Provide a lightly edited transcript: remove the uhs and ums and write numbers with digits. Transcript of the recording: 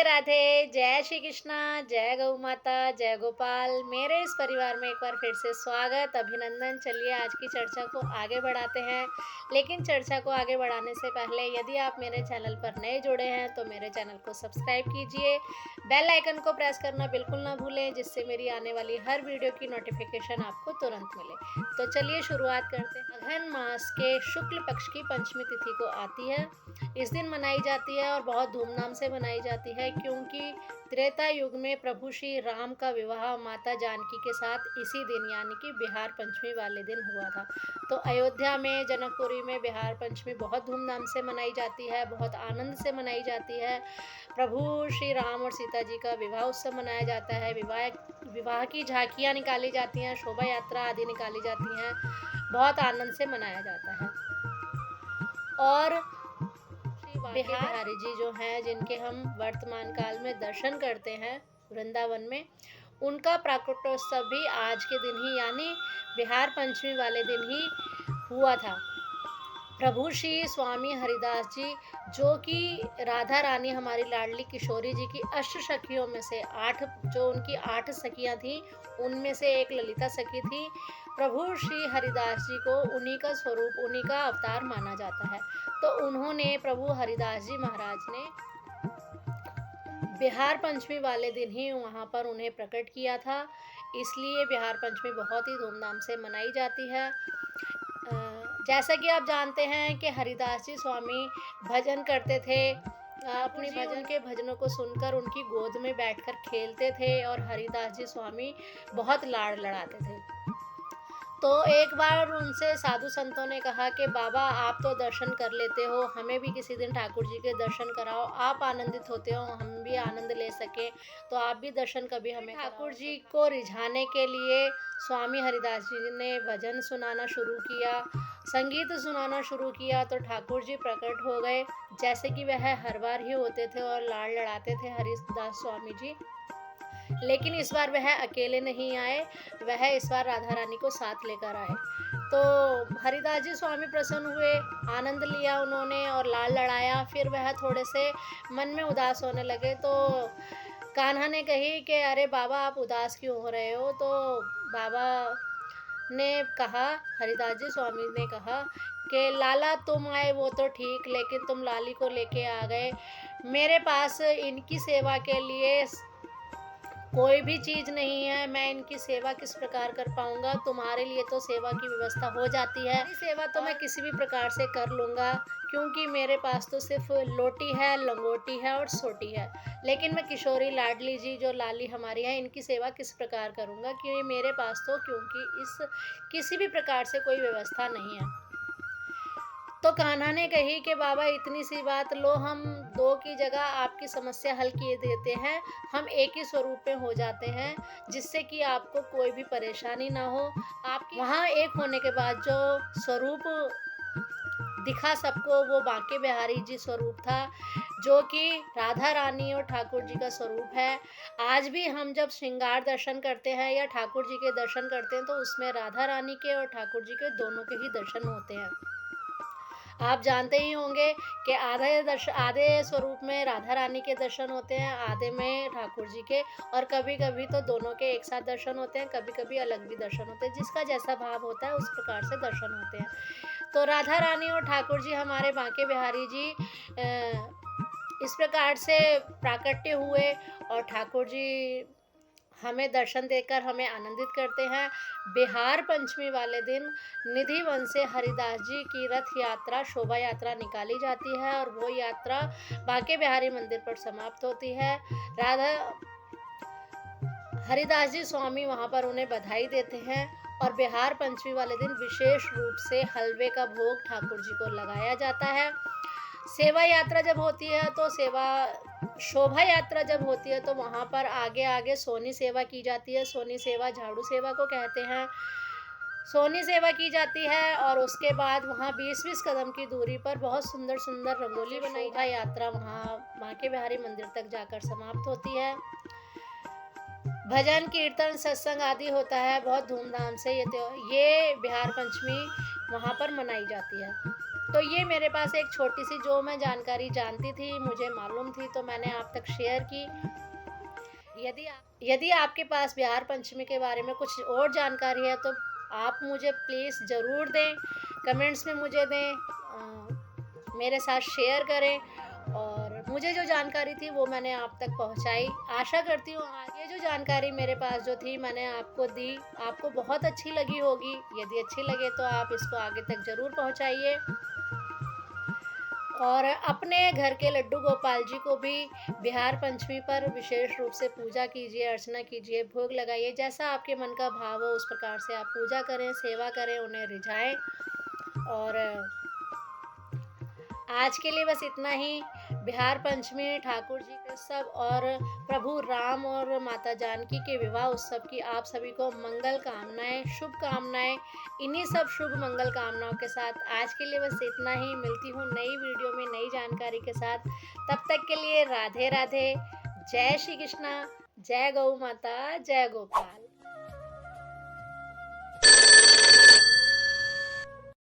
राधे, जय श्री कृष्णा, जय गौ माता, जय गोपाल। मेरे इस परिवार में एक बार फिर से स्वागत, अभिनंदन। चलिए आज की चर्चा को आगे बढ़ाते हैं। लेकिन चर्चा को आगे बढ़ाने से पहले यदि आप मेरे चैनल पर नए जुड़े हैं तो मेरे चैनल को सब्सक्राइब कीजिए, बेल आइकन को प्रेस करना बिल्कुल ना भूलें, जिससे मेरी आने वाली हर वीडियो की नोटिफिकेशन आपको तुरंत मिले। तो चलिए शुरुआत करते हैं। अघन मास के शुक्ल पक्ष की पंचमी तिथि को आती है। इस दिन मनाई जाती है और बहुत धूमधाम से मनाई जाती है, क्योंकि त्रेता युग में प्रभु श्री राम का विवाह माता जानकी के साथ इसी दिन यानी कि बिहार पंचमी वाले दिन हुआ था। तो अयोध्या में, जनकपुरी में बिहार पंचमी बहुत धूमधाम से मनाई जाती है, बहुत आनंद से मनाई जाती है। प्रभु श्री राम और सीता जी का विवाह उत्सव मनाया जाता है। विवाह की झांकियाँ निकाली जाती हैं, शोभा यात्रा आदि निकाली जाती हैं, बहुत आनंद से मनाया जाता है। और बिहारी जी जो हैं, जिनके हम वर्तमान काल में दर्शन करते हैं वृंदावन में, उनका प्राकट्योत्सव भी आज के दिन ही यानी बिहार पंचमी वाले दिन ही हुआ था। प्रभु श्री स्वामी हरिदास जी, जो कि राधा रानी हमारी लाडली किशोरी जी की अष्ट सखियों में से उनकी 8 सखियां थी, उनमें से एक ललिता सखी थी। प्रभु श्री हरिदास जी को उन्हीं का स्वरूप, उन्हीं का अवतार माना जाता है। तो उन्होंने, प्रभु हरिदास जी महाराज ने बिहार पंचमी वाले दिन ही वहाँ पर उन्हें प्रकट किया था, इसलिए बिहार पंचमी बहुत ही धूमधाम से मनाई जाती है। जैसा कि आप जानते हैं कि हरिदास जी स्वामी भजन करते थे। अपनी भजन के भजनों को सुनकर उनकी गोद में बैठकर खेलते थे और हरिदास जी स्वामी बहुत लाड़ लड़ाते थे। तो एक बार उनसे साधु संतों ने कहा कि बाबा, आप तो दर्शन कर लेते हो, हमें भी किसी दिन ठाकुर जी के दर्शन कराओ, आप आनंदित होते हो, हम भी आनंद ले सकें, तो आप भी दर्शन कभी हमें कराओ। ठाकुर जी को रिझाने के लिए स्वामी हरिदास जी ने भजन सुनाना शुरू किया, संगीत सुनाना शुरू किया, तो ठाकुर जी प्रकट हो गए, जैसे कि वह हर बार ही होते थे और लाड़ लड़ाते थे हरिदास स्वामी जी। लेकिन इस बार वह अकेले नहीं आए, वह इस बार राधा रानी को साथ लेकर आए। तो हरिदास जी स्वामी प्रसन्न हुए, आनंद लिया उन्होंने और लाड़ लड़ाया। फिर वह थोड़े से मन में उदास होने लगे, तो कान्हा ने कही कि अरे बाबा, आप उदास क्यों हो रहे हो? तो बाबा ने कहा, हरिदास जी स्वामी ने कहा कि लाला, तुम आए वो तो ठीक, लेकिन तुम लाली को लेके आ गए। मेरे पास इनकी सेवा के लिए कोई भी चीज़ नहीं है, मैं इनकी सेवा किस प्रकार कर पाऊँगा? तुम्हारे लिए तो सेवा की व्यवस्था हो जाती है, सेवा तो मैं किसी भी प्रकार से कर लूँगा, क्योंकि मेरे पास तो सिर्फ लोटी है, लंगोटी है और सोटी है। लेकिन मैं किशोरी लाडली जी जो लाली हमारी है, इनकी सेवा किस प्रकार करूँगा, कि मेरे पास तो क्योंकि इस किसी भी प्रकार से कोई व्यवस्था नहीं है। तो कान्हा ने कही कि बाबा, इतनी सी बात, लो हम 2 की जगह आपकी समस्या हल किए देते हैं, हम एक ही स्वरूप में हो जाते हैं, जिससे कि आपको कोई भी परेशानी ना हो। आपकी वहाँ एक होने के बाद जो स्वरूप दिखा सबको, वो बांके बिहारी जी स्वरूप था, जो कि राधा रानी और ठाकुर जी का स्वरूप है। आज भी हम जब श्रृंगार दर्शन करते हैं या ठाकुर जी के दर्शन करते हैं, तो उसमें राधा रानी के और ठाकुर जी के दोनों के ही दर्शन होते हैं। आप जानते ही होंगे कि आधे स्वरूप में राधा रानी के दर्शन होते हैं, आधे में ठाकुर जी के, और कभी कभी तो दोनों के एक साथ दर्शन होते हैं, कभी कभी अलग भी दर्शन होते हैं, जिसका जैसा भाव होता है उस प्रकार से दर्शन होते हैं। तो राधा रानी और ठाकुर जी, हमारे बांके बिहारी जी, इस प्रकार से प्राकट्य हुए और ठाकुर जी हमें दर्शन देकर हमें आनंदित करते हैं। बिहार पंचमी वाले दिन निधि वन से हरिदास जी की रथ यात्रा, शोभा यात्रा निकाली जाती है और वो यात्रा बांके बिहारी मंदिर पर समाप्त होती है। हरिदास जी स्वामी वहाँ पर उन्हें बधाई देते हैं और बिहार पंचमी वाले दिन विशेष रूप से हलवे का भोग ठाकुर जी को लगाया जाता है। सेवा यात्रा जब होती है तो शोभा यात्रा जब होती है तो वहाँ पर आगे आगे सोनी सेवा की जाती है। सोनी सेवा झाड़ू सेवा को कहते हैं। सोनी सेवा की जाती है और उसके बाद वहाँ 20-20 कदम की दूरी पर बहुत सुंदर सुंदर रंगोली बनाई जाती है। यात्रा वहाँ बांके बिहारी मंदिर तक जाकर समाप्त होती है। भजन कीर्तन सत्संग आदि होता है बहुत धूमधाम से। ये बिहार पंचमी वहाँ पर मनाई जाती है। तो ये मेरे पास एक छोटी-सी जो मैं जानकारी जानती थी, मुझे मालूम थी, तो मैंने आप तक शेयर की। यदि आपके पास बिहार पंचमी के बारे में कुछ और जानकारी है तो आप मुझे प्लीज़ ज़रूर दें, कमेंट्स में मुझे दें, मेरे साथ शेयर करें। और मुझे जो जानकारी थी वो मैंने आप तक पहुंचाई। आशा करती हूँ ये जो जानकारी मेरे पास जो थी मैंने आपको दी, आपको बहुत अच्छी लगी होगी। यदि अच्छी लगे तो आप इसको आगे तक ज़रूर पहुंचाइए। और अपने घर के लड्डू गोपाल जी को भी बिहार पंचमी पर विशेष रूप से पूजा कीजिए, अर्चना कीजिए, भोग लगाइए। जैसा आपके मन का भाव हो उस प्रकार से आप पूजा करें, सेवा करें, उन्हें रिझाएँ। और आज के लिए बस इतना ही। बिहार पंचमी ठाकुर जी के उत्सव और प्रभु राम और माता जानकी के विवाह उत्सव की आप सभी को मंगल कामनाएं, शुभकामनाएं। इन्हीं सब शुभ मंगल कामनाओं के साथ आज के लिए बस इतना ही। मिलती हूँ नई वीडियो में नई जानकारी के साथ। तब तक के लिए राधे राधे। जय श्री कृष्णा, जय गौ माता, जय गोपाल।